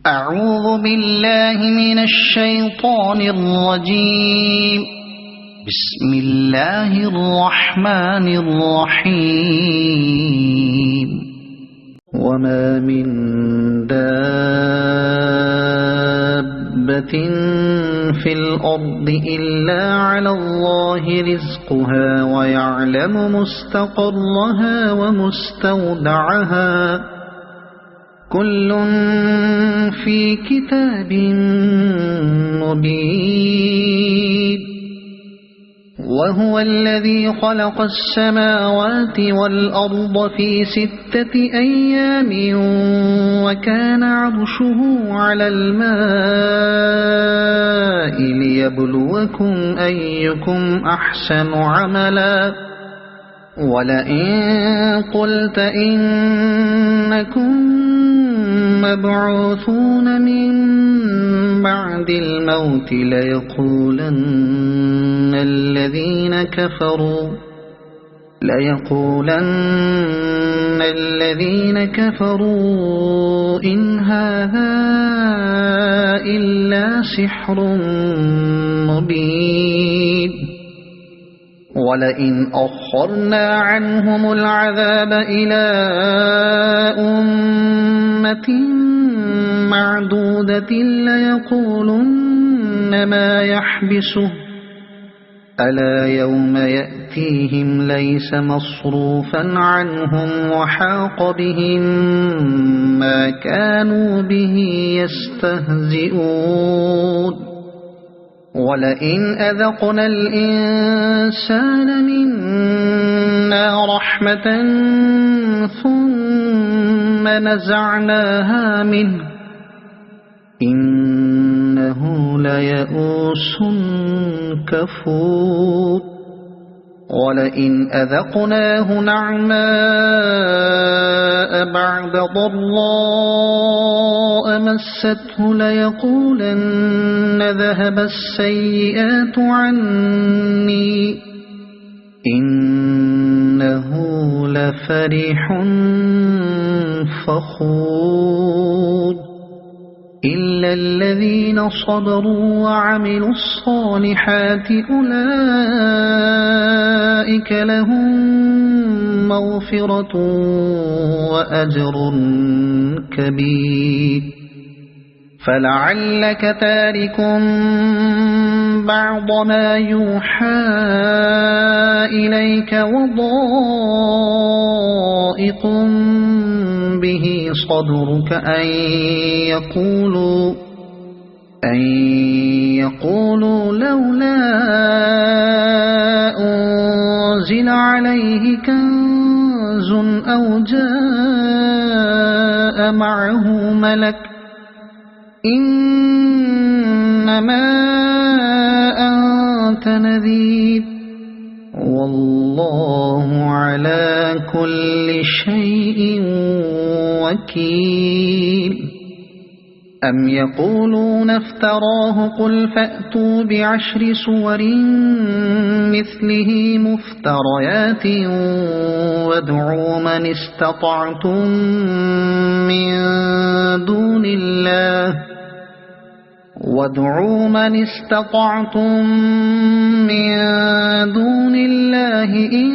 أعوذ بالله من الشيطان الرجيم. بسم الله الرحمن الرحيم. وما من دابة في الأرض إلا على الله رزقها ويعلم مستقرها ومستودعها كل في كتاب مبين. وهو الذي خلق السماوات والأرض في 6 أيام وكان عرشه على الماء ليبلوكم أيكم أحسن عملا. ولئن قلت إنكم مبعوثون من بعد الموت ليقولن الذين كفروا إن هذا إلا سحر مبين. ولئن أخرنا عنهم العذاب إلى أمة معدودة ليقولن ما يحبسه ألا يوم يأتيهم ليس مصروفا عنهم وحاق بهم ما كانوا به يستهزئون. ولئن أذقنا الإنسان منا رحمة ثم نزعناها منه إنه ليئوس كفور. ولئن أذقناه نعماء بعد ضراء مسته ليقولن ذهب السيئات عني إنه لفرح فخور. إلا الذين صبروا وعملوا الصالحات أولئك لهم مغفرة وأجر كبير. فلعلك تارك بعض ما يوحى إليك وضائق به صدرك أن يقولوا لولا أنزل عليه كنز أو جاء معه ملك إنما أنت نذير والله على كل شيء وكيل. أم يقولون افتراه قل فأتوا ب10 سور مثله مفتريات وادعوا من استطعتم من دون الله إن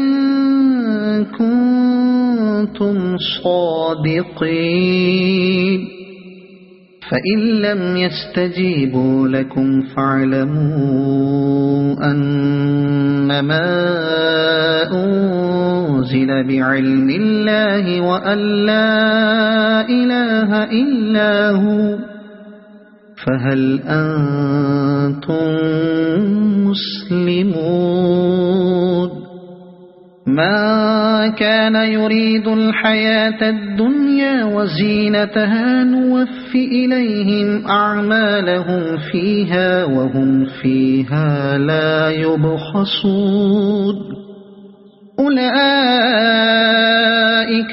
كنتم صادقين. فإن لم يستجيبوا لكم فاعلموا أنما أنزل بعلم الله وأن لا إله إلا هو فهل أنتم مسلمون. ما كان يريد الحياة الدنيا وزينتها نوفي إليهم أعمالهم فيها وهم فيها لا يبخسون. أولئك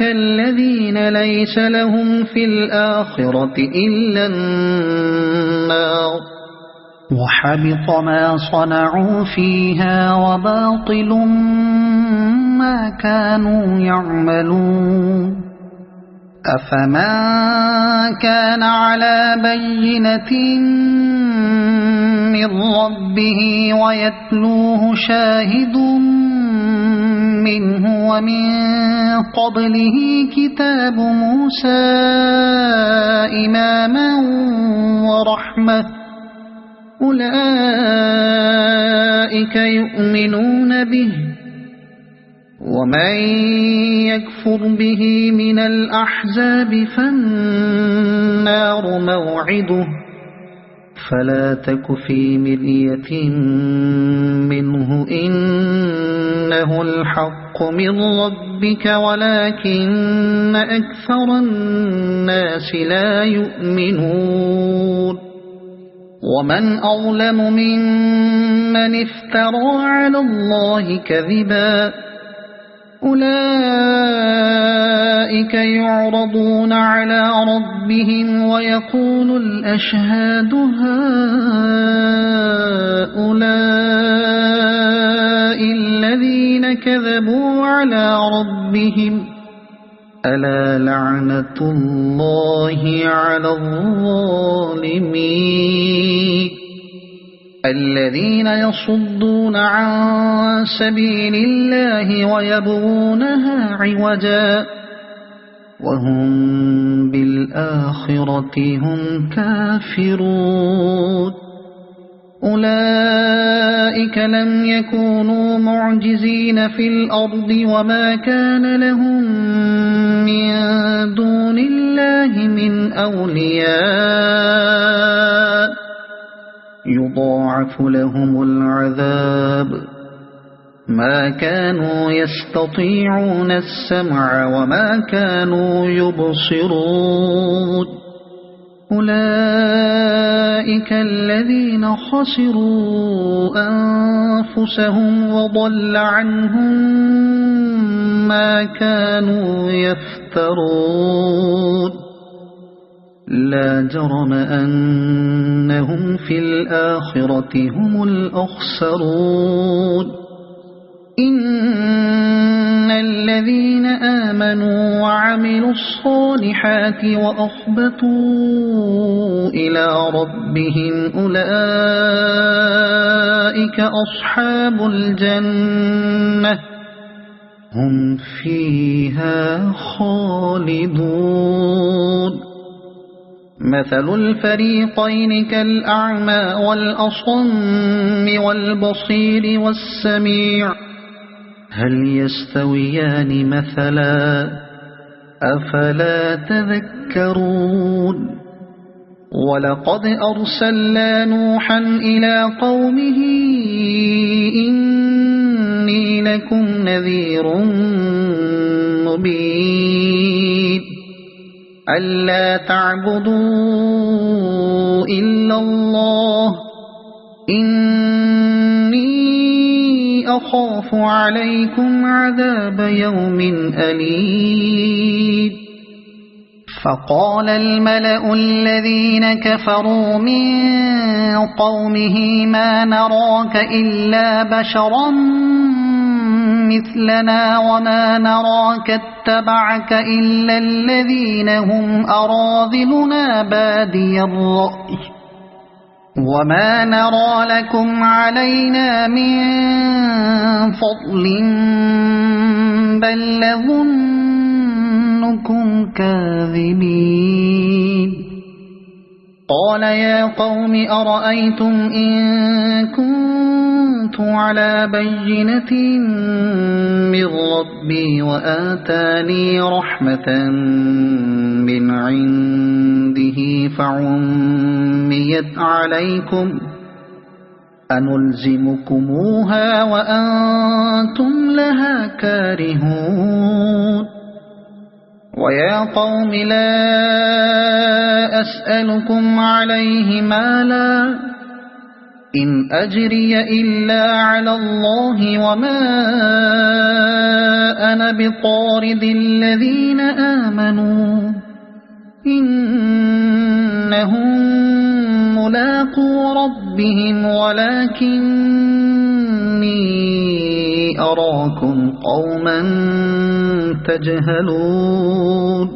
الذين ليس لهم في الآخرة إلا النار وحبط ما صنعوا فيها وباطل ما كانوا يعملون. أفمن كان على بينة من ربه ويتلوه شاهد منه ومن قبله كتاب موسى إماما ورحمة أولئك يؤمنون به ومن يكفر به من الأحزاب فالنار موعده فلا تك في مرية منه إنه الحق من ربك ولكن أكثر الناس لا يؤمنون ومن أظلم ممن افترى على الله كذبا أولئك يعرضون على ربهم ويقول الأشهاد هؤلاء الذين كذبوا على ربهم ألا لعنة الله على الظالمين الذين يصدون عن سبيل الله ويبغونها عوجا وهم بالآخرة هم كافرون أولئك لم يكونوا معجزين في الأرض وما كان لهم من دون الله من أولياء يضاعف لهم العذاب ما كانوا يستطيعون السمع وما كانوا يبصرون أولئك الذين خسروا أنفسهم وضل عنهم ما كانوا يفترون لا جرم أنهم في الآخرة هم الأخسرون إن الذين آمنوا وعملوا الصالحات وأخبتوا إلى ربهم أولئك أصحاب الجنة هم فيها خالدون مثل الفريقين كالأعمى والأصم والبصير والسميع هل يستويان مثلا أفلا تذكرون ولقد أرسلنا نوحا إلى قومه إني لكم نذير مبين ألا تعبدوا إلا الله إني أخاف عليكم عذاب يوم أليم فقال الملأ الذين كفروا من قومه ما نراك إلا بشرا مثلنا وما نراك اتبعك إلا الذين هم أراذلنا بادي الرأي وما نرى لكم علينا من فضل بل نظنكم كاذبين قال يا قوم أرأيتم إن كنت على بينة من ربي وآتاني رحمة من عنده فعميت عليكم أنلزمكموها وأنتم لها كارهون ويا قوم لا أسألكم عليه مالا إن أجري إلا على الله وما أنا بطارد الذين آمنوا إنهم ملاقو ربهم ولكني أراكم قوما تجهلون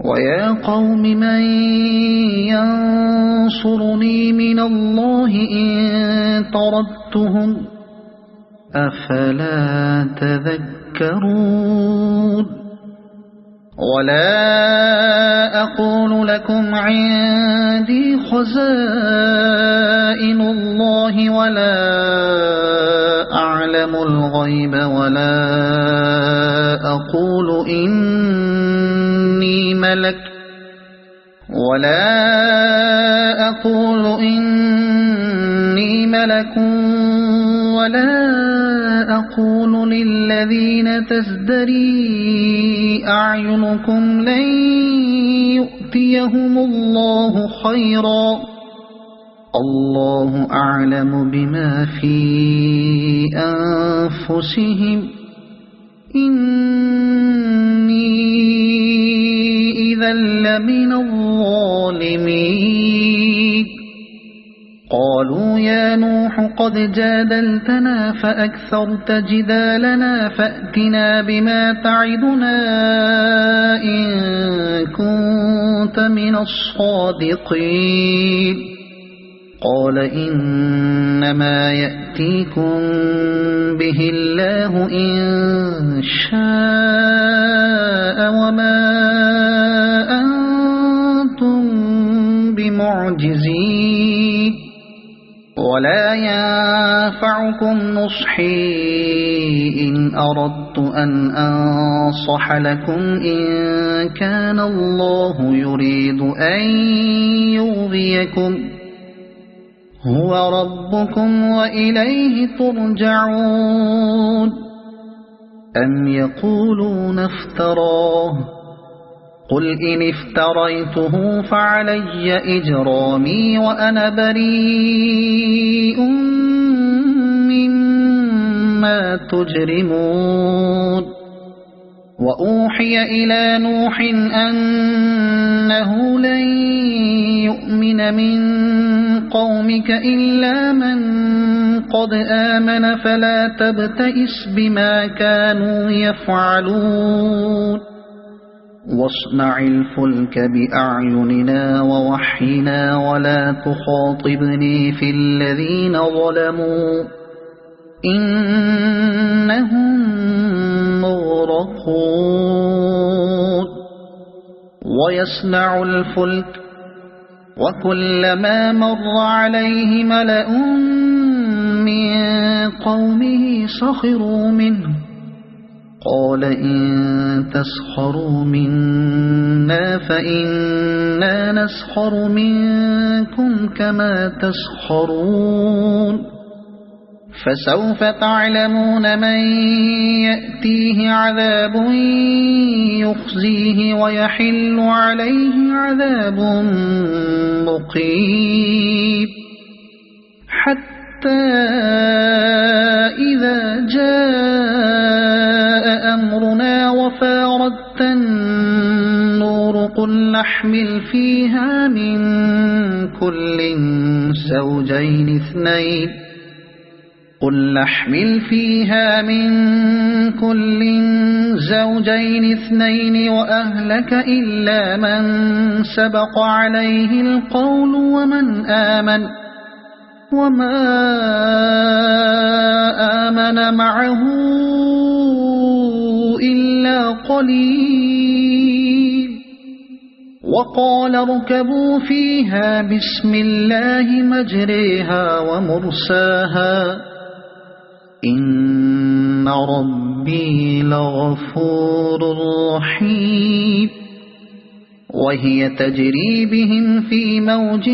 ويا قوم من ينصرني من الله إن طردتهم أفلا تذكرون ولا أقول لكم عندي خزائن الله ولا أعلم الغيب ولا أقول إني ملك ولا أقول للذين تزدري أعينكم لن يؤتيهم الله خيرا الله أعلم بما في أنفسهم إني إذا لمن الظالمين قالوا يا نوح قد جادلتنا فأكثرت جدالنا فأتنا بما تعدنا إن كنت من الصادقين قال إنما يأتيكم به الله إن شاء وما أنتم بمعجزين ولا ينفعكم نصحي إن أردت أن أنصح لكم إن كان الله يريد أن يغويكم هو ربكم وإليه ترجعون أم يقولون افتراه قل إن افتريته فعلي إجرامي وأنا بريء مما تجرمون وأوحي إلى نوح أنه لن يؤمن من قومك إلا من قد آمن فلا تبتئس بما كانوا يفعلون واصنع الفلك بأعيننا ووحينا ولا تخاطبني في الذين ظلموا إنهم مغرقون ويصنع الفلك وكلما مر عليه ملأ من قومه سخروا منه قال إن تسخروا منا فإنا نسخر منكم كما تسخرون فسوف تعلمون من يأتيه عذاب يخزيه ويحل عليه عذاب مقيم حتى إذا جاء أمرنا وفاردت النور قل نحمل فيها من كل زوجين اثنين وأهلك إلا من سبق عليه القول وما آمن معه إلا قليل وقال اركبوا فيها بسم الله مجريها ومرساها إن ربي لغفور رحيم وهي تجري بهم في موج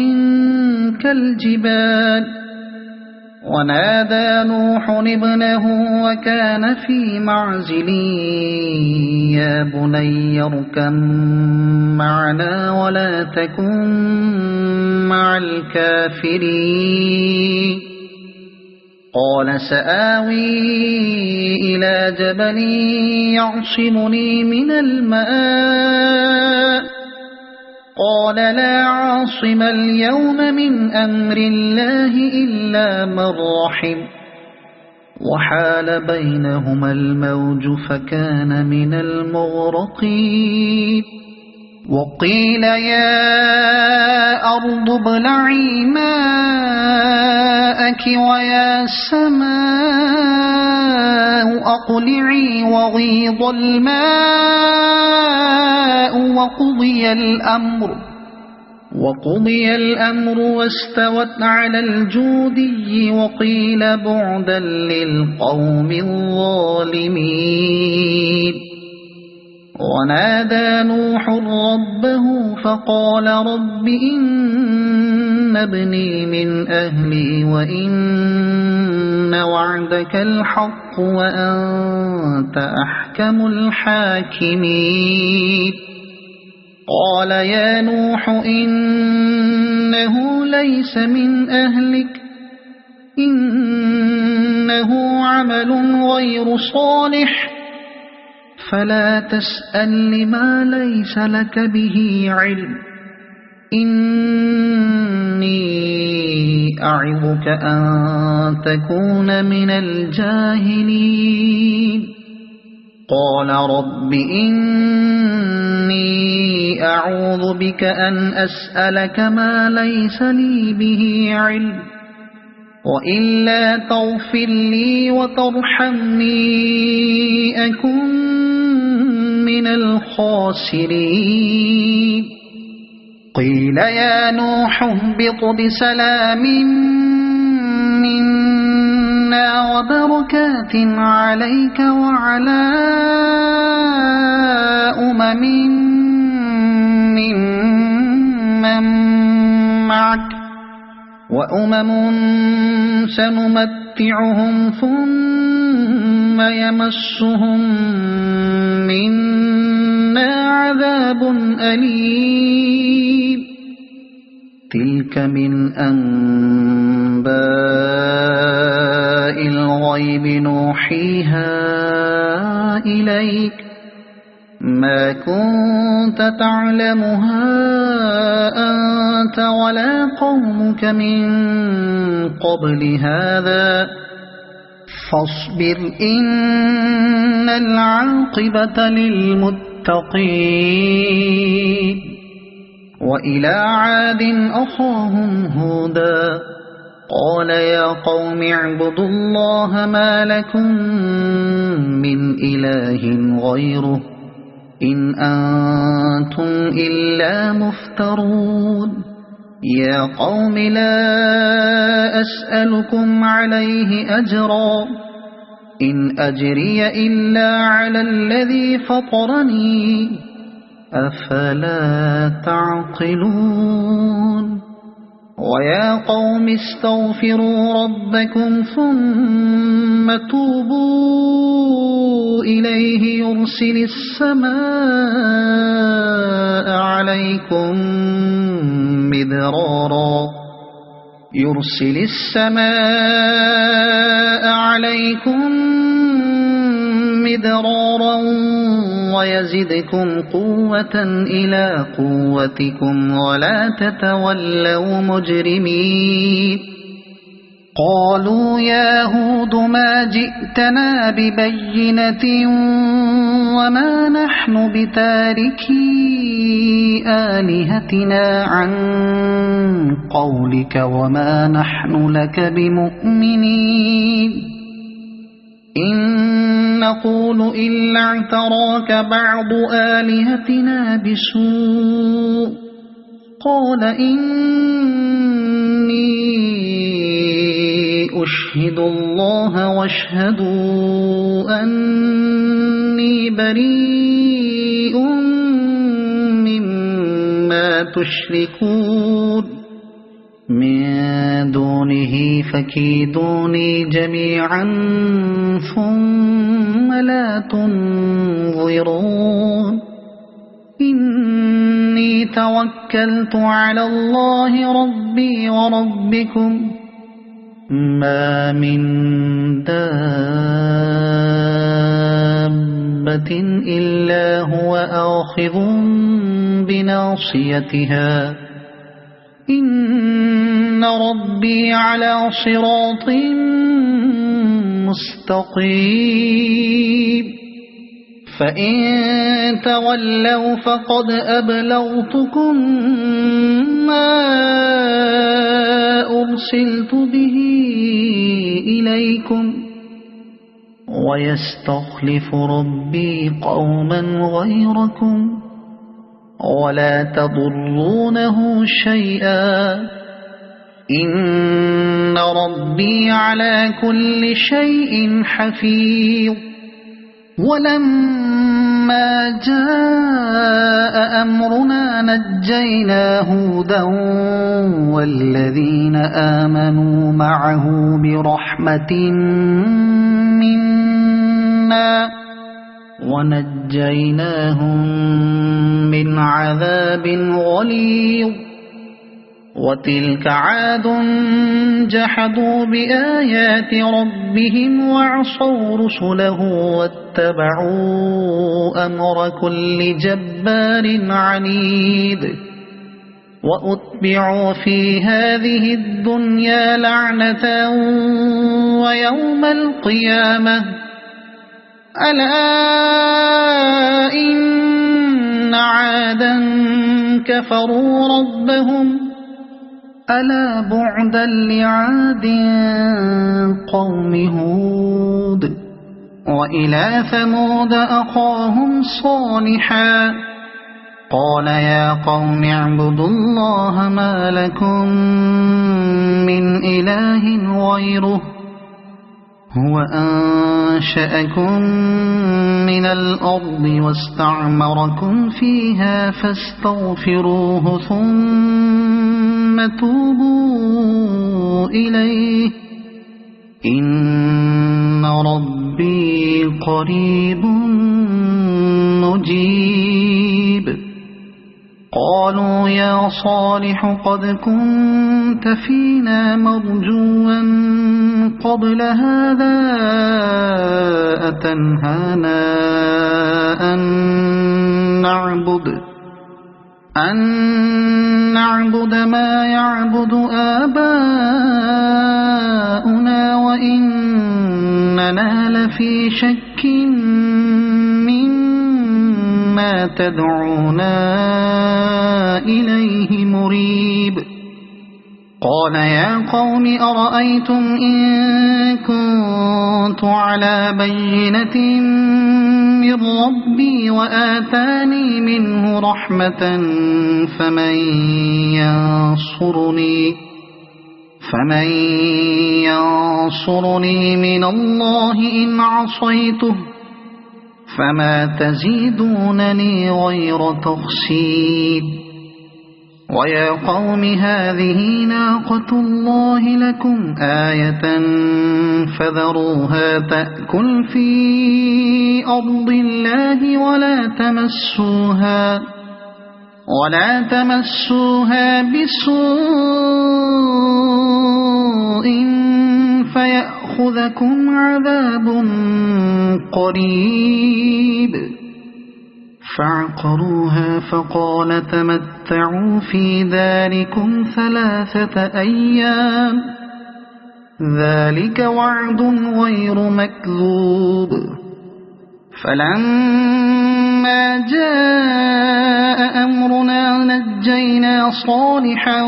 كالجبال ونادى نوح ابنه وكان في معزل يا بني اركب معنا ولا تكن مع الكافرين قال سآوي إلى جبل يعصمني من الماء قال لا عاصم اليوم من أمر الله إلا من رحم وحال بينهما الموج فكان من المغرقين وقيل يا أرض ابلعي ماءك ويا سماء أقلعي وغيض الماء وقضي الأمر واستوت على الجودي وقيل بعدا للقوم الظالمين. ونادى نوح ربه فقال رب إن ابني من أهلي وإن وعدك الحق وأنت أحكم الحاكمين. قال يا نوح إنه ليس من أهلك إنه عمل غير صالح فلا تسأل لما ليس لك به علم إني أعظك أن تكون من الجاهلين. قال رب إني أعوذ بك أن أسألك ما ليس لي به علم وإلا تغفر لي وترحمني أكن من الخاسرين. قيل يا نوح اهبط بسلام منا وبركات عليك وعلى أمم ممن معك وأمم سنمتعهم ثم يمسهم منا عذاب أليم. تلك من أنباء الغيب نوحيها إليك ما كنت تعلمها أنت ولا قومك من قبل هذا فاصبر إن العاقبة للمتقين. وإلى عاد أخاهم هودا قال يا قوم اعبدوا الله ما لكم من إله غيره إن أنتم إلا مفترون. يا قوم لا أسألكم عليه أجرا إن أجري إلا على الذي فطرني أفلا تعقلون. ويا قوم استغفروا ربكم ثم توبوا إليه يرسل السماء عليكم مدرارا ويزدكم قوة إلى قوتكم ولا تتولوا مجرمين. قالوا يا هود ما جئتنا ببينة وما نحن بتاركي آلهتنا عن قولك وما نحن لك بمؤمنين إن نقول إلا اعتراك بعض آلهتنا بسوء. قال إني أشهد الله واشهدوا أني بريء مما تشركون من دونه فكيدوني جميعا ثم لا تنظرون. إني توكلت على الله ربي وربكم ما من دابة إلا هو آخذ بناصيتها إن ربي على صراط مستقيم. فإن تولوا فقد أبلغتكم ما أرسلت به إليكم ويستخلف ربي قوما غيركم ولا تضرونه شيئا إن ربي على كل شيء حفيظ. ولما جاء أمرنا نجينا هودا والذين آمنوا معه برحمة منا ونجيناهم من عذاب غليظ. وتلك عاد جحدوا بآيات ربهم وعصوا رسله واتبعوا أمر كل جبار عنيد. وأتبعوا في هذه الدنيا لعنة ويوم القيامة ألا إن عادا كفروا ربهم ألا بعدا لعاد قوم هود. وإلى ثمود أخاهم صالحا قال يا قوم اعبدوا الله ما لكم من إله غيره هو أنشأكم من الأرض واستعمركم فيها فاستغفروه ثم توبوا إليه إن ربي قريب مجيب. قالوا يا صالح قد كنت فينا مرجوا قبل هذا أتنهانا أن نعبد ما يعبد آباؤنا وإننا لفي شك مما تدعونا إليه مريب. قال يا قوم أرأيتم إن كنت على بينة من ربي وآتاني منه رحمة فمن ينصرني من الله إن عصيته فما تزيدونني غير تخسير. ويا قوم هذه ناقة الله لكم آية فذروها تأكل في أرض الله ولا تمسوها بسوء فيأخذكم عذاب قريب. فعقروها فقال تمتعوا في داركم 3 أيام ذلك وعد غير مكذوب. فلما جاء أمرنا نجينا صالحا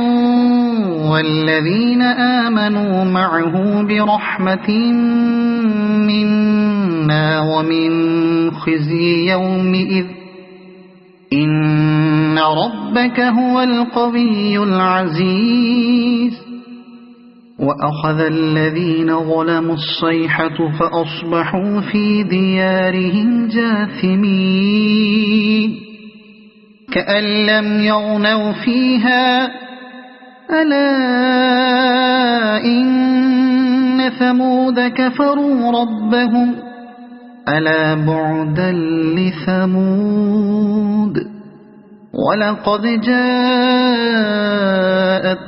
والذين آمنوا معه برحمة منا ومن خزي يومئذ إن ربك هو القوي العزيز. وأخذ الذين ظلموا الصيحة فأصبحوا في ديارهم جاثمين كأن لم يغنوا فيها ألا إن ثمود كفروا ربهم ألا بعدا لثمود. ولقد جاءت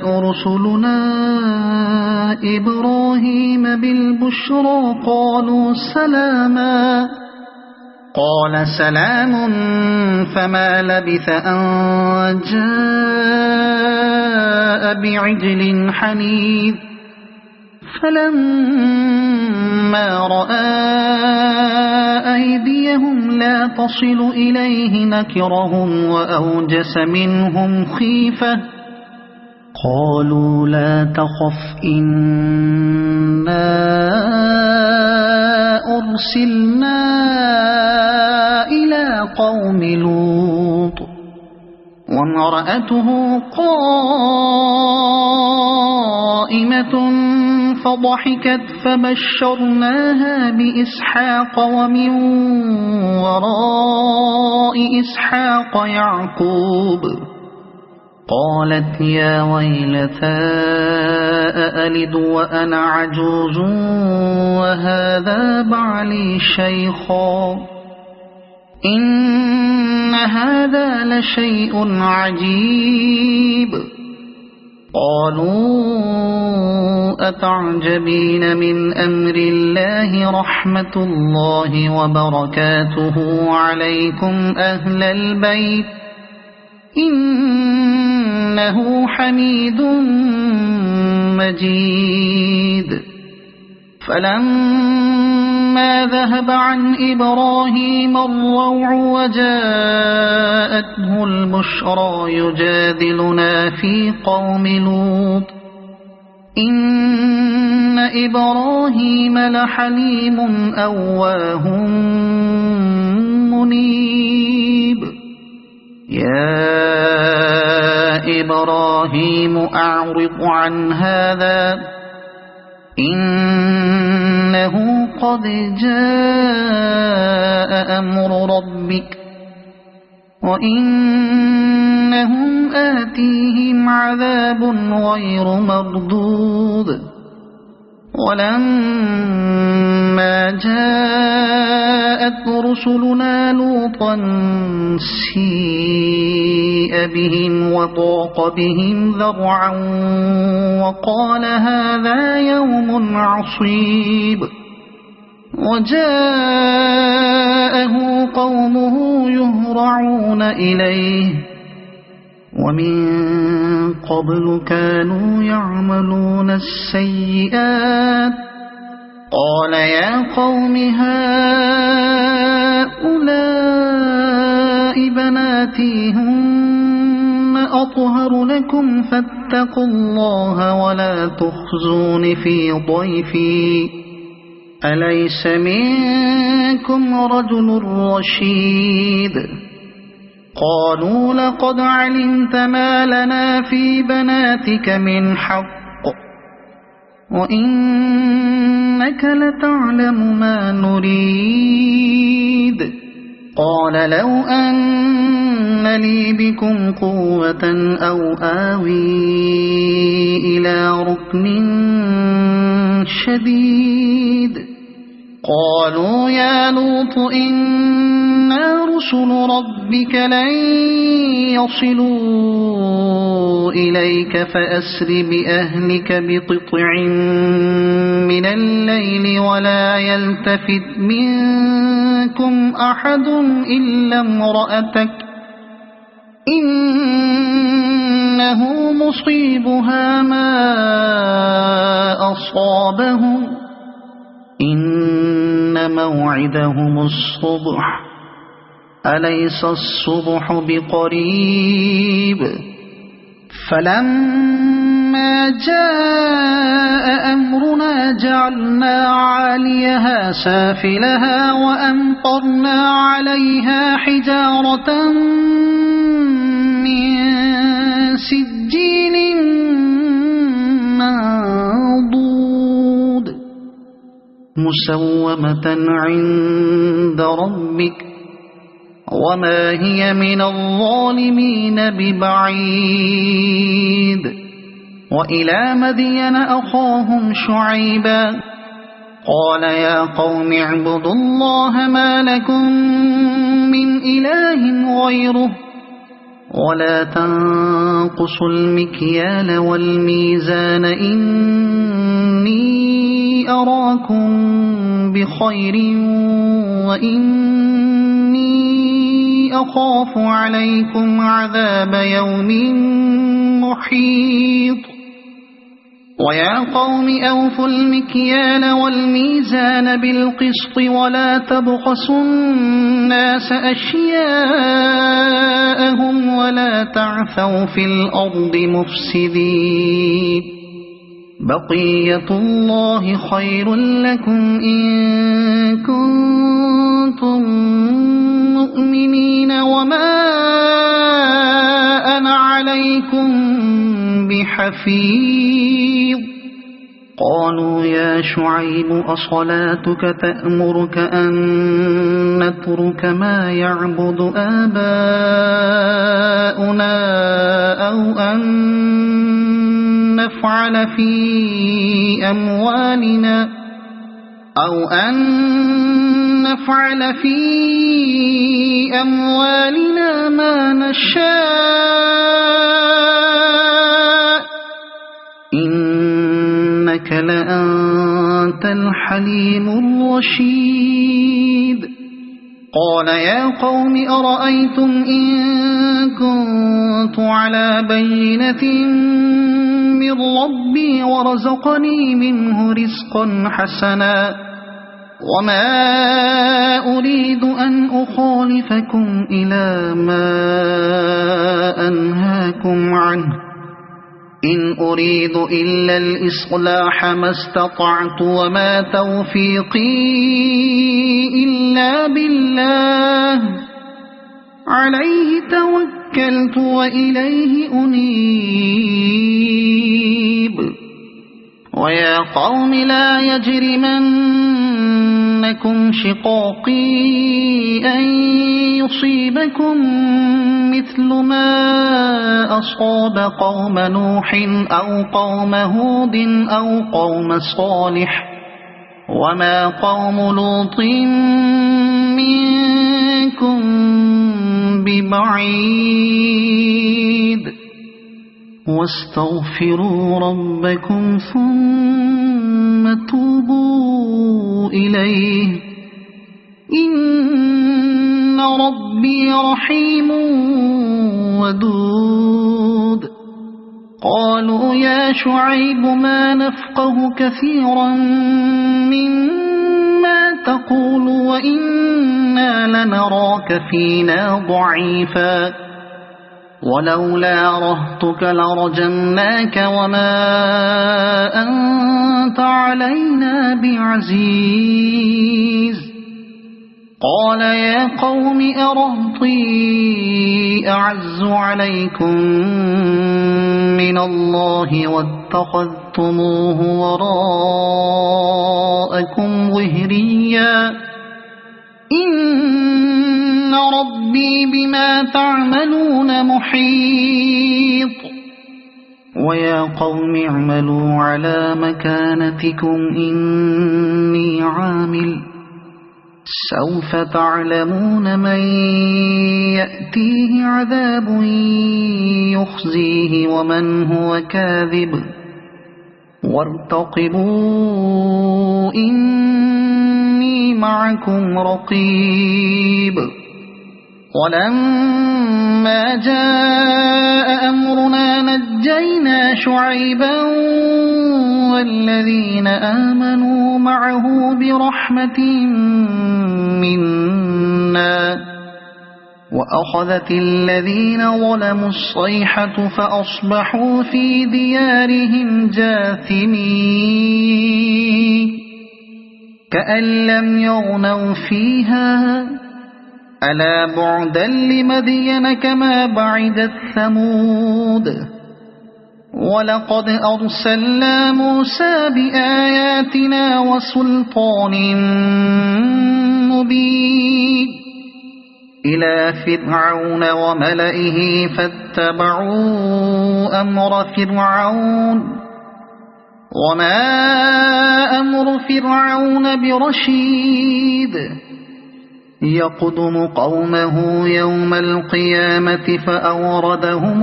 رسلنا إبراهيم بالبشرى قالوا سلاما قال سلام فما لبث أن جاء بعجل حنيذ فلما رأى أيديهم لا تصل إليه نكرهم وأوجس منهم خيفة قالوا لا تخف إنا أرسلنا إلى قوم لوط وامرأته قائمة فضحكت فبشرناها بإسحاق ومن وراء إسحاق يعقوب قالت يا ويلتى أألد وأنا عجوز وهذا بعلي شيخا إن هذا لشيء عجيب قالوا أتعجبين من أمر الله رحمة الله وبركاته عليكم أهل البيت إنه حميد مجيد فلما ذهب عن إبراهيم الروع وجاءته البشرى يجادلنا في قوم لوط إن إبراهيم لحليم أواه منيب يا إبراهيم أعرض عن هذا إنه قد جاء أمر ربك وإنهم آتيهم عذاب غير مردود ولما جاءت رسلنا لوطا سيء بهم وضاق بهم ذرعا وقال هذا يوم عصيب وجاءه قومه يهرعون إليه ومن قبل كانوا يعملون السيئات قال يا قوم هؤلاء بناتي هن أطهر لكم فاتقوا الله ولا تخزون في ضيفي أليس منكم رجل رشيد قالوا لقد علمت ما لنا في بناتك من حق وإنك لتعلم ما نريد قال لو أن لي بكم قوة أو آوي إلى ركن شديد قالوا يا لوط إنا رسل ربك لن يصلوا إليك فأسر بأهلك بقطع من الليل ولا يلتفت منكم أحد إلا امرأتك إنه مصيبها ما أصابهم إن موعدهم الصبح أليس الصبح بقريب فلما جاء أمرنا جعلنا عاليها سافلها وأمطرنا عليها حجارة من سجيل منضود مسومة عند ربك وما هي من الظالمين ببعيد وإلى مدين أخاهم شعيبا قال يا قوم اعبدوا الله ما لكم من إله غيره ولا تنقصوا المكيال والميزان إني أراكم بخير وإني أخاف عليكم عذاب يوم محيط ويا قوم أوفوا المكيال والميزان بالقسط ولا تبخسوا الناس أشياءهم ولا تعثوا في الأرض مفسدين بقية الله خير لكم إن كنتم مؤمنين وما أنا عليكم بحفيظ قالوا يا شعيب أصلاتك تأمرك أن نترك ما يعبد آباؤنا أو أن نفعل في أموالنا ما نشاء إنك لأنت الحليم الرشيد قال يا قوم أرأيتم إن كنت على بينة من ربي ورزقني منه رزقا حسنا وما أريد أن أخالفكم إلى ما أنهاكم عنه إن أريد إلا الإصلاح ما استطعت وما توفيقي إلا بالله عليه توكلت وإليه أنيب ويا قوم لا يجرمنكم شقاقي أن يصيبكم مثل ما أصاب قوم نوح أو قوم هود أو قوم صالح وما قوم لوط منكم ببعيد واستغفروا ربكم ثم توبوا إليه إن ربي رحيم ودود قالوا يا شعيب ما نفقه كثيرا مما تقول وإنا لنراك فينا ضعيفا ولولا رهطك لرجمناك وما أنت علينا بعزيز قال يا قوم أرهطي أعز عليكم من الله واتخذتموه وراءكم ظهريا إن ربي بما تعملون محيط ويا قوم اعملوا على مكانتكم إني عامل سوف تعلمون من يأتيه عذاب يخزيه ومن هو كاذب وارتقبوا إني معكم رقيب ولما جاء أمرنا نجينا شعيبا والذين آمنوا معه برحمة منا وأخذت الذين ظلموا الصيحة فأصبحوا في ديارهم جاثمين كأن لم يغنوا فيها ألا بعدا لمدين كما بعدت ثمود ولقد أرسلنا موسى بآياتنا وسلطان مبين إلى فرعون وملئه فاتبعوا أمر فرعون وما أمر فرعون برشيد يقدم قومه يوم القيامة فأوردهم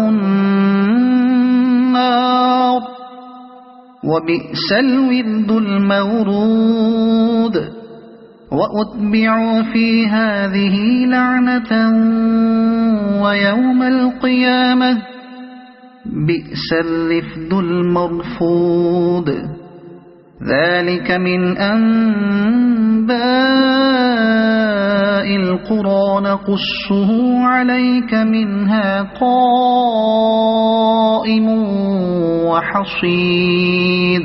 النار وبئس الورد المورود وأتبعوا في هذه لعنة ويوم القيامة بئس الرفد المرفود ذلك من أنباء القرى نقصه عليك منها قائم وحصيد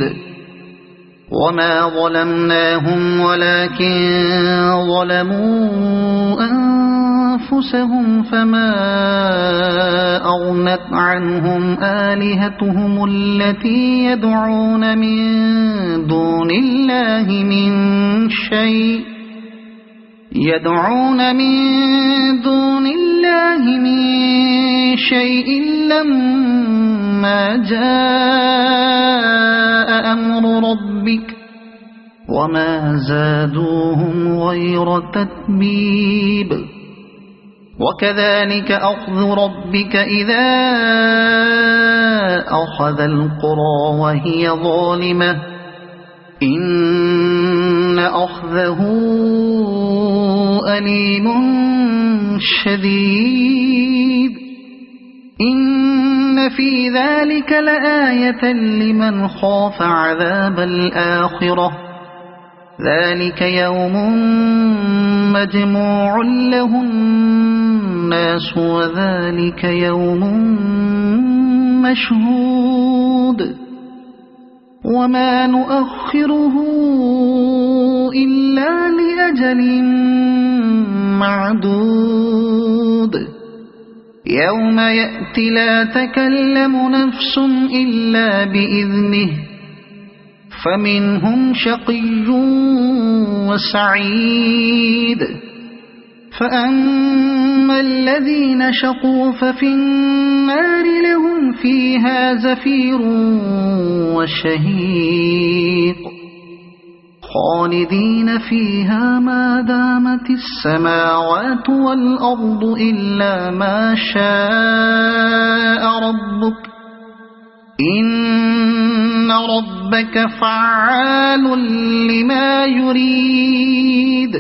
وما ظلمناهم ولكن ظلموا أنفسهم فما أغنت عنهم آلهتهم التي يدعون من دون الله من شيء لما جاء أمر ربك وما زادوهم غير تتبيب وكذلك أخذ ربك إذا أخذ القرى وهي ظالمة إن أخذه أليم شديد إن في ذلك لآية لمن خاف عذاب الآخرة ذلك يوم مجموع له الناس وذلك يوم مشهود وما نؤخره إلا لأجل معدود يوم يأتي لا تكلم نفس إلا بإذنه فمنهم شقي وسعيد فأما الذين شقوا ففي النار لهم فيها زفير وشهيق خالدين فيها ما دامت السماوات والأرض إلا ما شاء ربك إن ربك فعال لما يريد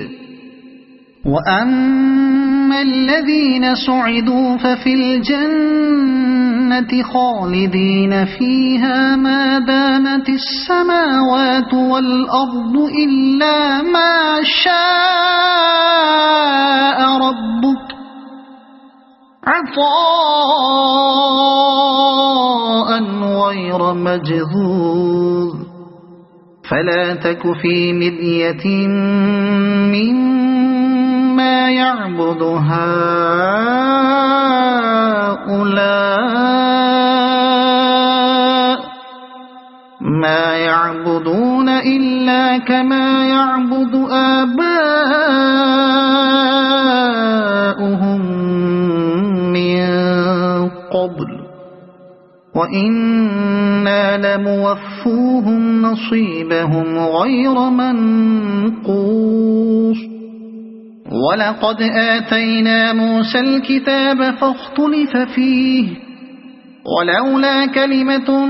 وأما الذين سعدوا ففي الجنة خالدين فيها ما دامت السماوات والأرض إلا ما شاء ربك عطاء غير مجذوذ فلا تك في مرية مما يعبد هؤلاء ما يعبدون إلا كما يعبد آباؤهم من قبل وإنا لموفوهم نصيبهم غير منقوص ولقد آتينا موسى الكتاب فاختلف فيه ولولا كلمة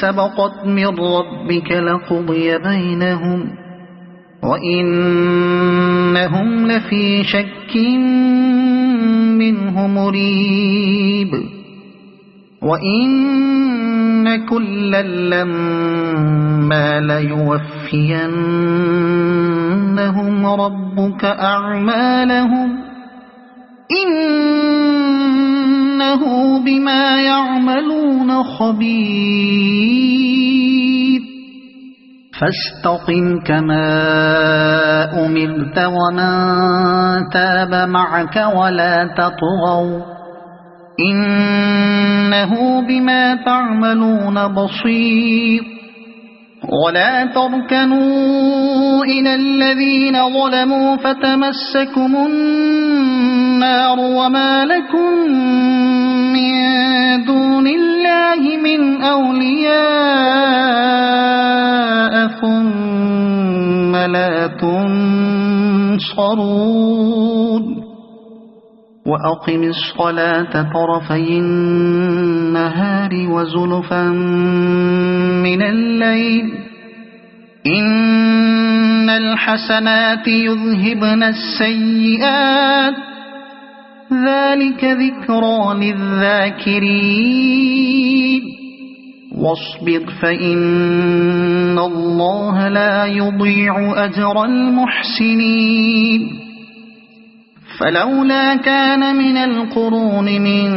سبقت من ربك لقضي بينهم وإنهم لفي شك منه مريب وإن كلا لما ليوفينهم ربك أعمالهم إنه بما يعملون خبير فاستقم كما أمرت ومن تاب معك ولا تطغوا إنه بما تعملون بصير ولا تركنوا إلى الذين ظلموا فتمسكم النار وما لكم من دون الله من أولياء ثم لا تنصرون وأقم الصلاة طرفي النهار وزلفا من الليل إن الحسنات يذهبن السيئات ذلك ذكرى للذاكرين واصبر فإن الله لا يضيع أجر المحسنين فلولا كان من القرون من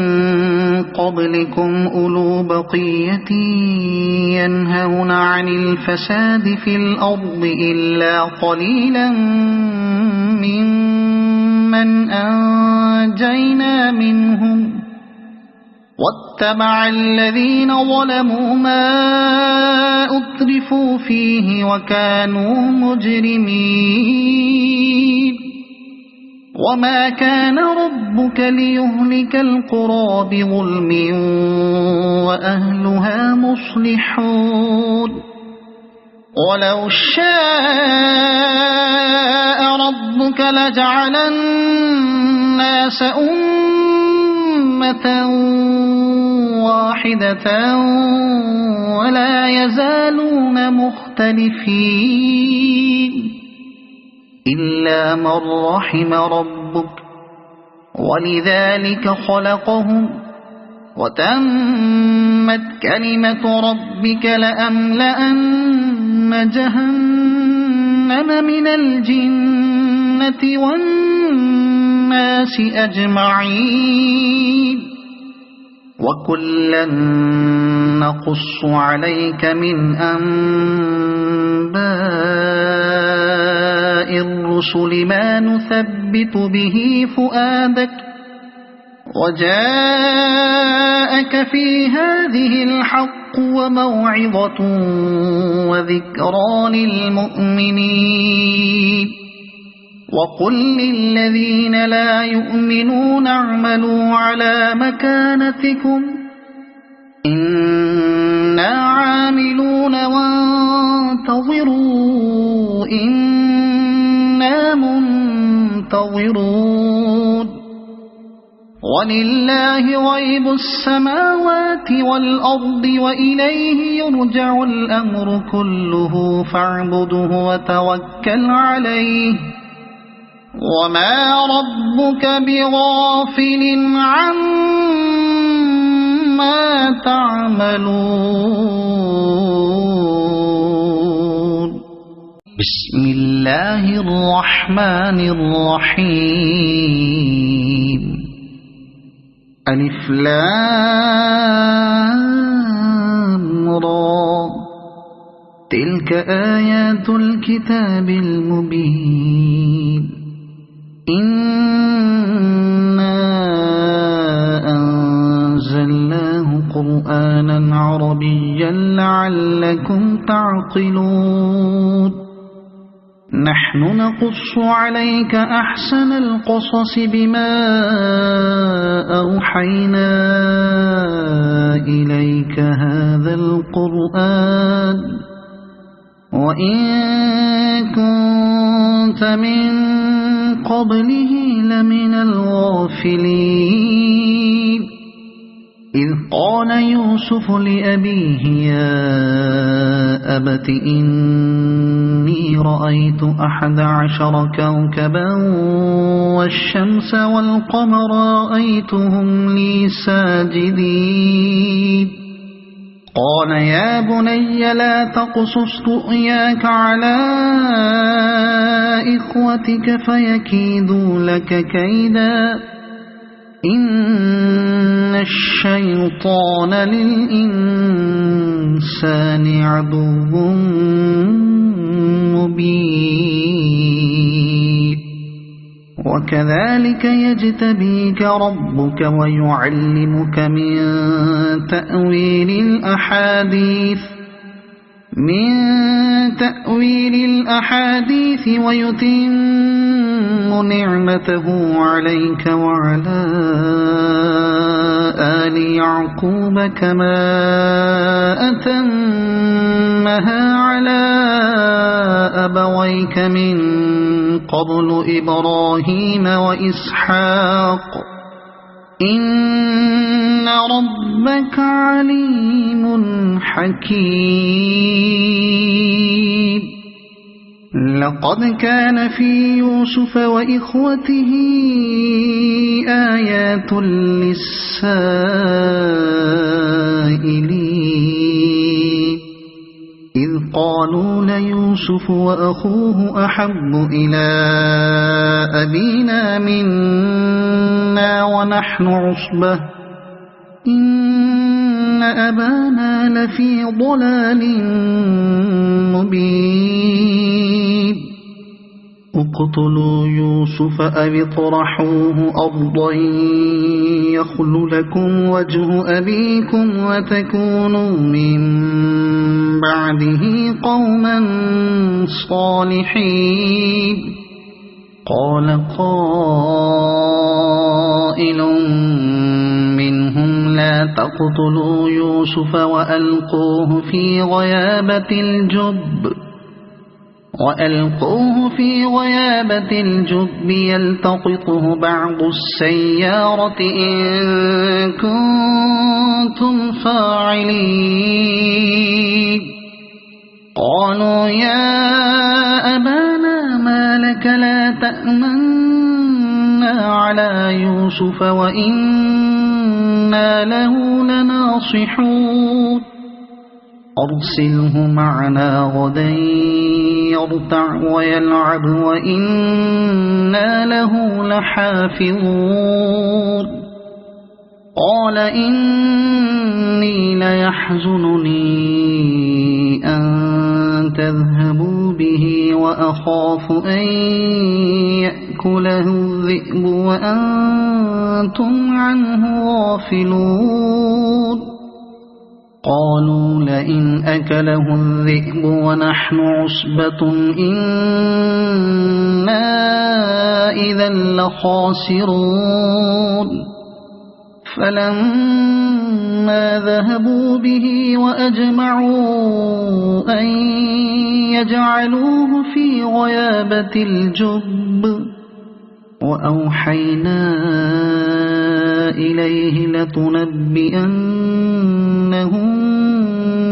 قبلكم أولو بقية ينهون عن الفساد في الأرض إلا قليلا ممن أنجينا منهم واتبع الذين ظلموا ما أترفوا فيه وكانوا مجرمين وما كان ربك ليهلك القرى بظلم وأهلها مصلحون ولو شاء ربك لجعل الناس أمة واحدة ولا يزالون مختلفين إلا من رحم ربك ولذلك خلقهم وتمت كلمة ربك لأملأن جهنم من الجنة والناس أجمعين وكلا نقص عليك من أنباء الرسل ما نثبت به فؤادك وجاءك في هذه الحق وموعظة وذكرى للمؤمنين وقل للذين لا يؤمنون اعملوا على مكانتكم إنا عاملون وانتظروا إنا منتظرون ولله غيب السماوات والأرض وإليه يرجع الأمر كله فاعبده وتوكل عليه وما ربك بغافل عما تعملون بسم الله الرحمن الرحيم ألف لام را تلك آيات الكتاب المبين إنا أنزلناه قرآنا عربيا لعلكم تعقلون نحن نقص عليك أحسن القصص بما أوحينا إليك هذا القرآن وإن كنت من قبله لمن الغافلين إذ قال يوسف لأبيه يا أبت إني رأيت 11 كوكبا والشمس والقمر رأيتهم لي ساجدين قال يا بني لا تقصص رؤياك على إخوتك فيكيدوا لك كيدا إن الشيطان للإنسان عدو مبين وكذلك يجتبيك ربك ويعلمك من تأويل الأحاديث ويتم نعمته عليك وعلى آل يعقوب كما أتمها على أبويك من قبل إبراهيم وإسحاق إن ربك عليم حكيم لقد كان في يوسف وإخوته آيات للسائلين إذ قالوا ليوسف وأخوه أحب إلى أبينا منا ونحن عصبة إن أبانا لفي ضلال مبين اقتلوا يوسف أو اطرحوه أرضا يخل لكم وجه أبيكم وتكونوا من بعده قوما صالحين قال قائل منهم لا تقتلوا يوسف وألقوه في غيابة الجب يلتقطه بعض السيارة إن كنتم فاعلين قالوا يا أبانا ما لك لا تأمنا على يوسف وإنا له لناصحون أرسله معنا غدا يرتع ويلعب وإنا له لحافظون قال إني ليحزنني أن تذهبوا به وأخاف أن يأكله الذئب وأنتم عنه غافلون قالوا لئن أكله الذئب ونحن عصبة إنا إذا لخاسرون فلما ذهبوا به وأجمعوا أن يجعلوه في غيابة الجب وأوحينا إليه لتنبئنهم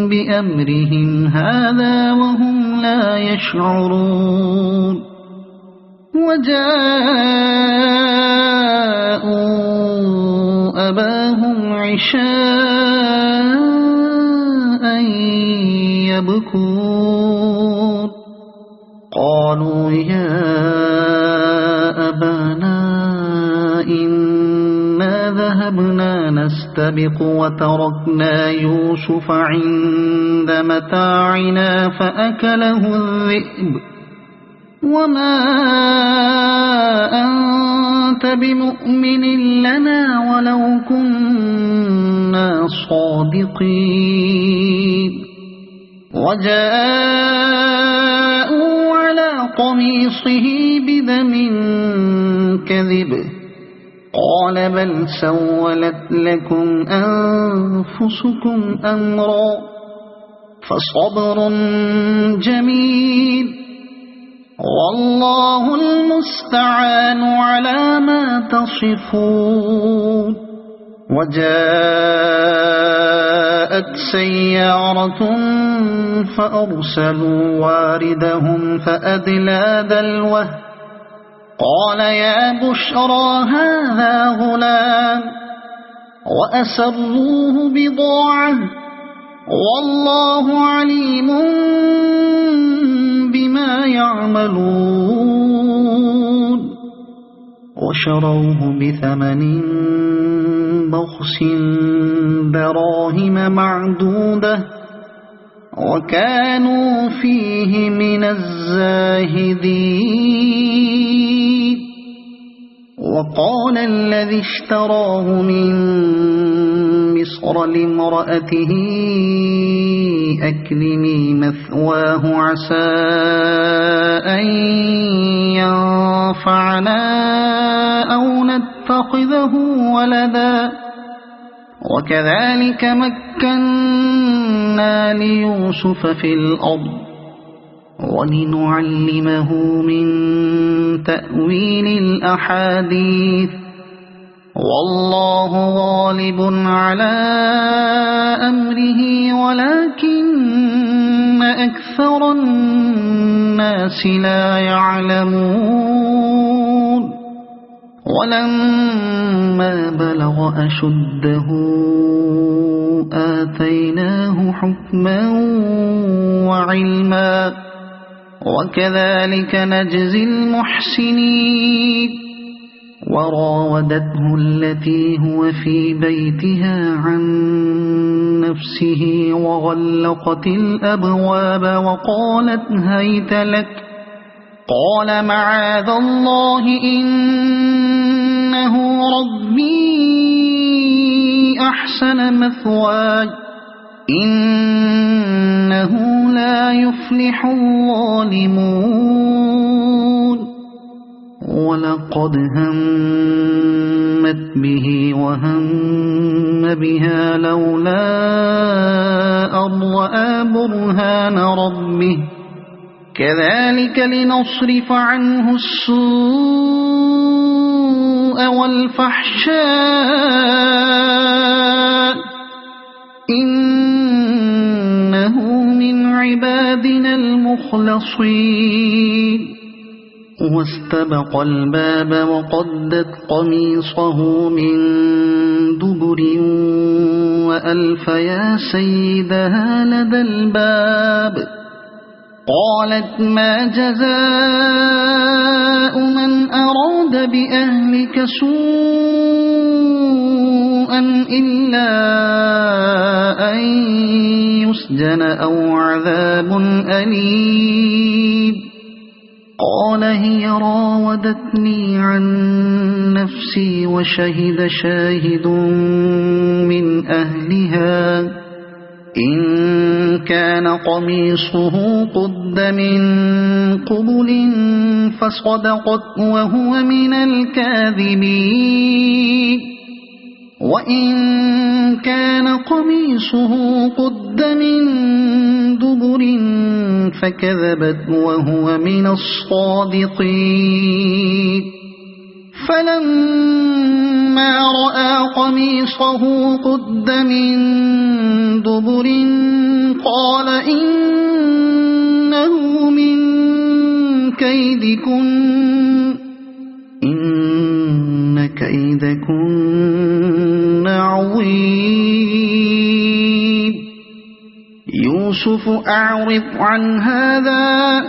بأمرهم هذا وهم لا يشعرون وجاءوا أباهم عشاء يبكون قالوا يا أبانا إنا ذهبنا نستبق وتركنا يوسف عند متاعنا فأكله الذئب وما أنت بمؤمن لنا ولو كنا صادقين وجاءوا على قميصه بدم كذب قال بل سولت لكم أنفسكم أمرا فصبر جميل والله المستعان على ما تصفون وجاءت سيارة فأرسلوا واردهم فأدلى دلوه قال يا بشرى هذا غلام وأسروه بضاعة والله عليم بما يعملون وشروه بثمن بخس دراهم معدودة وكانوا فيه من الزاهدين وقال الذي اشتراه من مصر لامرأته أكرمي مثواه عسى أن ينفعنا أو نتخذه ولدا وكذلك مكنا ليوسف في الأرض ولنعلمه من تأويل الأحاديث والله غالب على أمره ولكن أكثر الناس لا يعلمون ولما بلغ أشده آتيناه حكما وعلما وكذلك نجزي المحسنين وراودته التي هو في بيتها عن نفسه وغلقت الأبواب وقالت هيت لك قال معاذ الله إنه ربي أحسن مثواي إنه لا يفلح الظالمون ولقد همت به وهم بها لولا أن رأى برهان ربه كذلك لنصرف عنه السوء والفحشاء إنه من عبادنا المخلصين واستبق الباب وقدت قميصه من دبر وألف يا سيدها لدى الباب قالت ما جزاء من أراد بأهلك سوءا إلا أن يسجن أو عذاب أليم قال هي راودتني عن نفسي وشهد شاهد من أهلها إن كان قميصه قد من قبل فصدقت وهو من الكاذبين وإن كان قميصه قد من دبر فكذبت وهو من الصادقين فلما رأى قميصه قد من دبر قال إنه من كيدكن إن كيدكن عظيم يوسف أعرض عن هذا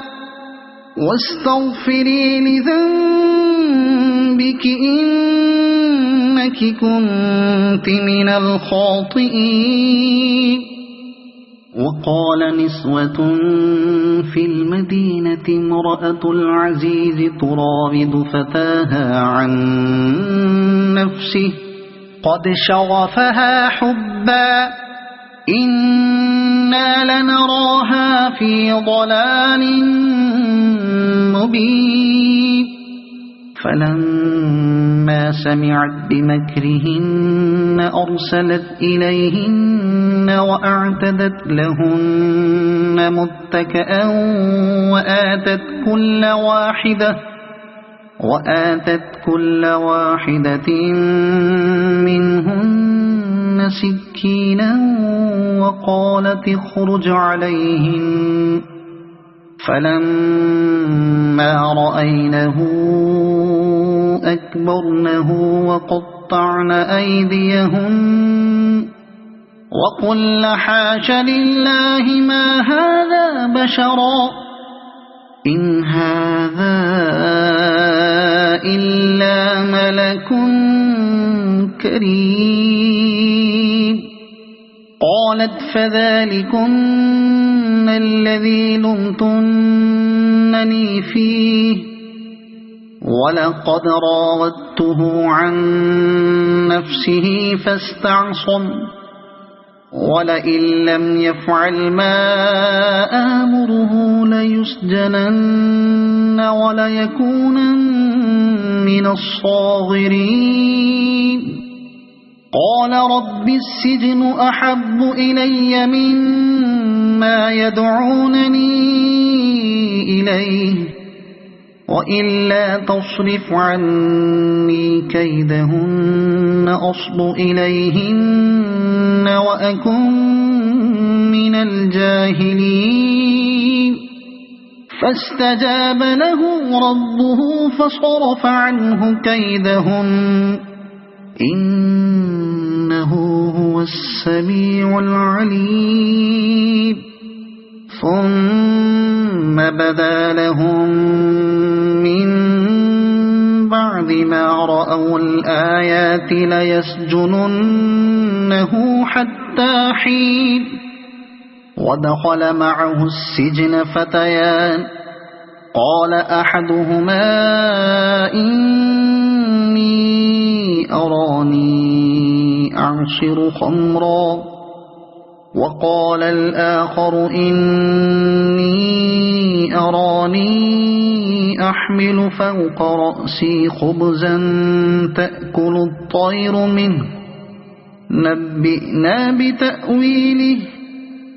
واستغفري لذنبك إنك كنت من الخاطئين وقال نسوة في المدينة امرأة العزيز تراود فتاها عن نفسه قد شغفها حبا إنا لنراها في ضلال مبين فلما سمعت بمكرهن أرسلت إليهن وأعتدت لهن متكئا وآتت كل واحدة منهن سكينا وقالت اخرج عليهن فلما رأينه أكبرنه وقطعن أيديهن وقلن حاش لله ما هذا بشرا إن هذا إلا ملك كريم قالت فذلكن الذي لمتنني فيه ولقد راودته عن نفسه فاستعصم ولئن لم يفعل ما آمره ليسجنن وليكونن من الصاغرين قال رب السجن أحب إلي مما يدعونني إليه وإلا تصرف عني كيدهن أصب إليهن وأكن من الجاهلين فاستجاب له ربه فصرف عنه كيدهم إنه هو السميع العليم ثم بدا لهم من بعد ما رأوا الآيات ليسجننه حتى حين ودخل معه السجن فتيان قال أحدهما إني أراني أعصر خمرا وقال الآخر إني أراني أحمل فوق رأسي خبزا تأكل الطير منه نبئنا بتأويله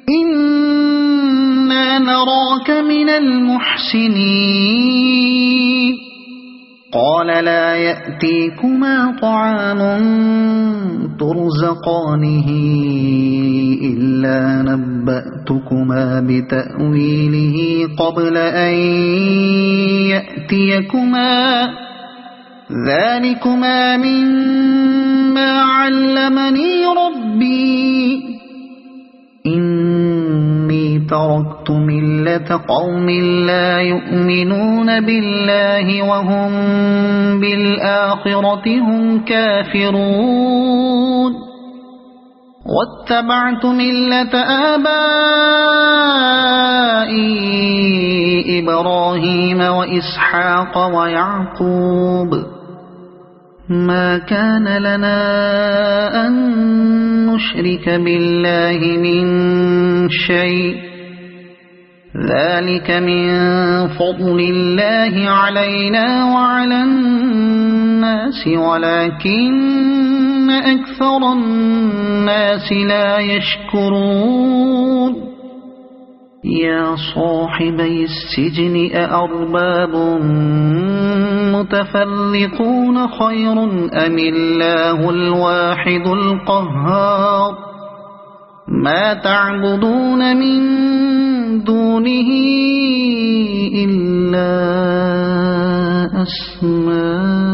إنا نراك من المحسنين قال لا يأتيكما طعام ترزقانه إلا نبأتكما بتأويله قبل أن يأتيكما ذلكما مما علمني ربي إني تركت ملة قوم لا يؤمنون بالله وهم بالآخرة هم كافرون واتبعت ملة آبائي إبراهيم وإسحاق ويعقوب ما كان لنا أن نشرك بالله من شيء ذلك من فضل الله علينا وعلى الناس ولكن أكثر الناس لا يشكرون يا صاحبي السجن أأرباب متفرقون خير أم الله الواحد القهار ما تعبدون من دونه إلا أسماء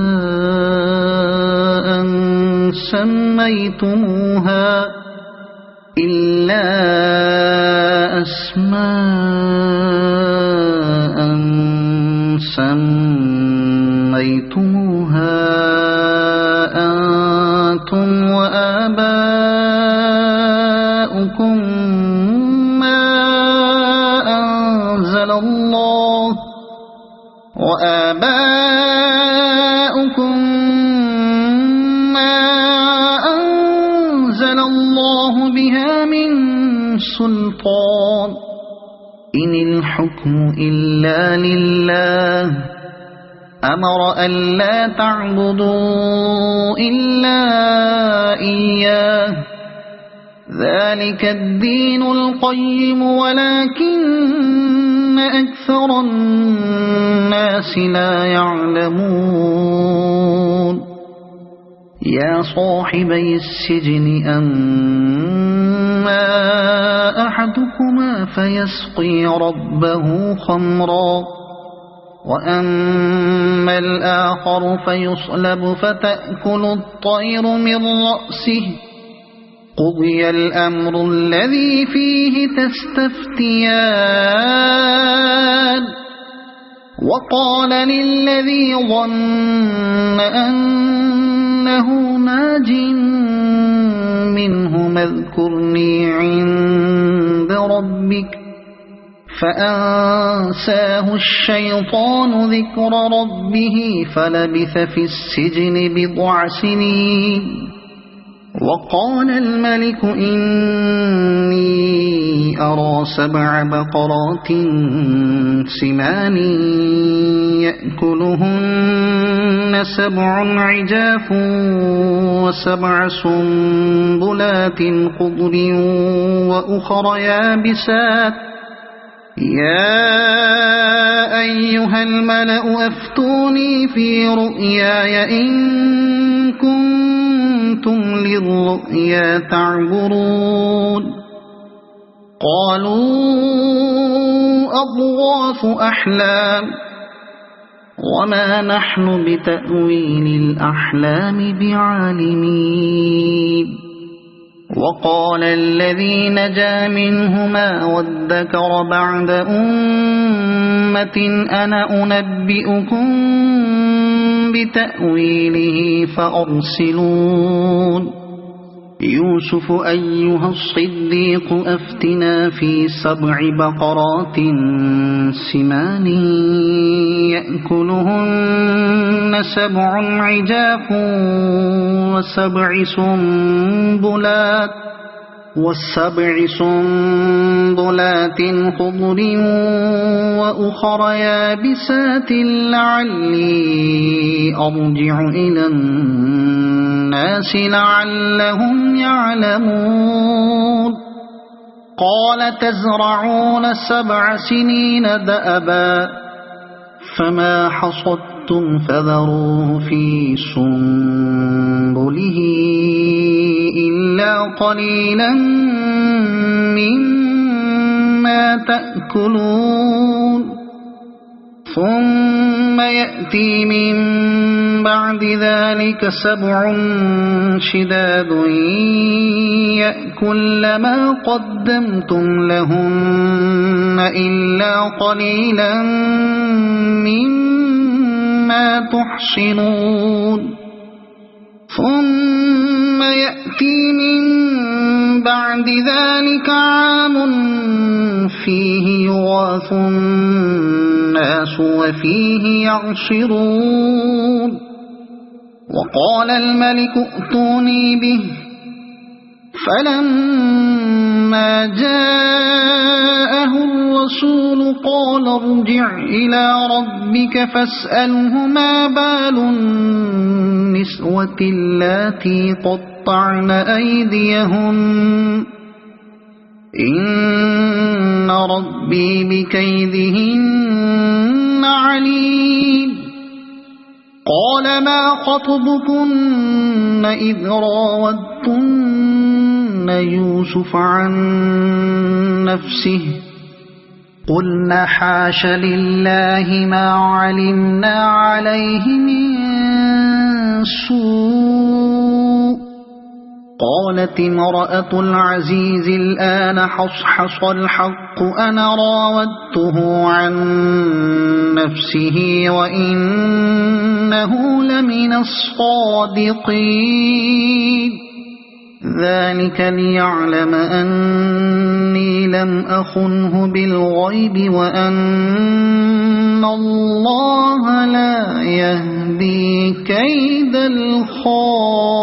سميتموها أنتم وآباؤكم ما أنزل الله بها من سلطان إن الحكم إلا لله أمر ألا تعبدوا إلا إياه ذلك الدين القيم ولكن أكثر الناس لا يعلمون يا صاحبي السجن أما أحدكما فيسقي ربه خمرا وأما الآخر فيصلب فتأكل الطير من رأسه قضي الأمر الذي فيه تستفتيان وقال للذي ظن أنه ناج منه اذكرني عند ربك فأنساه الشيطان ذكر ربه فلبث في السجن بضع سنين وقال الملك إني أرى 7 بقرات سمان يأكلهن 7 عجاف و7 سنبلات خضر وأخر يابسات يا أيها الملأ أفتوني في رؤياي إن كنتم للرؤيا تعبرون قالوا أضغاث أحلام وما نحن بتأويل الأحلام بعالمين وقال الذي نجا منهما وادكر بعد أمة أنا أنبئكم بتأويله فأرسلون يوسف أيها الصديق أفتنا في 7 بقرات سمان يأكلهن 7 عجاف و7 سنبلات خضر وأخر يابسات لعلي أرجع إلى الناس لعلهم يعلمون قال تزرعون 7 سنين دأبا فما حصدتم فذروه في سنبله إلا قليلا مما تأكلون ثم يأتي من بعد ذلك 7 شداد يأكل ما قدمتم لهن إلا قليلا مما تحصنون ثم يأتي من بعد ذلك عام فيه يغاث الناس وفيه يعصرون وقال الملك ائتوني به فلما جاءه الرسول قال ارجع إلى ربك فاسأله ما بال النسوة اللاتي قطعن أيديهن إن ربي بكيدهن عليم قال ما خطبكن إذ راودتن يوسف عن نفسه قلنا حاش لله ما علمنا عليه من سوء قالت امرأة العزيز الآن حصحص الحق أنا راودته عن نفسه وإنه لمن الصادقين ذلك ليعلم أني لم أخنه بالغيب وأن الله لا يهدي كيد الخائنين